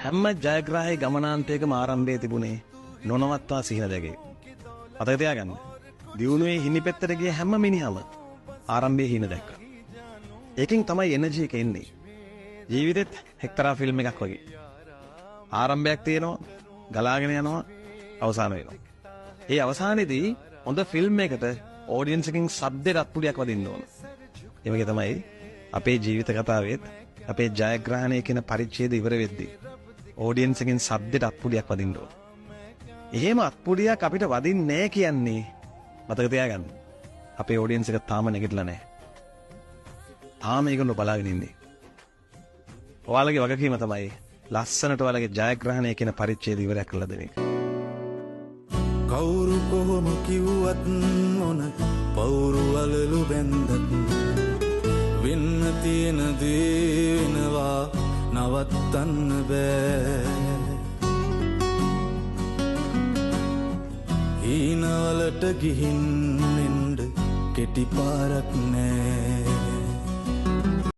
හැම ජයග්‍රාහී ගමනාන්තයකම ආරම්භයේ තිබුණේ නොනවත්වා සිහින දැකේ. මතක තියාගන්න. දියුණුවේ හිණිපෙත්තට ගිය හැම මිනිහම ආරම්භයේ හිණ දැක්කා. ඒකෙන් තමයි එනර්ජි එක එන්නේ. ජීවිතෙත් එක්තරා ෆිල්ම් එකක් වගේ. ආරම්භයක් තියෙනවා, ගලාගෙන යනවා, අවසාන වෙනවා. ඒ අවසානයේදී හොඳ ෆිල්ම් එකට ඔඩියන්ස් එකෙන් සද්දෙට අත්පුඩියක් වදින්න ඕන. ඒ වගේ තමයි අපේ ජීවිත කතාවෙත් අපේ ජයග්‍රහණය කියන පරිච්ඡේදය ඉවර වෙද්දී ඔඩියන්ස් එකෙන් සද්දෙට අත්පුඩියක් වදින්න ඕන. එහෙම අත්පුඩියක් අපිට වදින්නේ නැහැ කියන්නේ මතක තියාගන්න. අපේ ඔඩියන්ස් එක තාම නැගිටලා නැහැ. තාම ඒගොල්ලෝ බලාගෙන ඉන්නේ. ඔයාලගේ වගකීම තමයි ලස්සනට ඔයාලගේ ජයග්‍රහණය කියන පරිච්ඡේදය ඉවරයක් කරලා දෙන එක. කවුරු කොහොම කිව්වත් මොන පවුරු වලලු බැන්දත් වෙන්න තියෙන දේ වෙනවා නවත්තන්න බෑ. හීනවලට ගිහින් එන්න කෙටි පාරක් නෑ.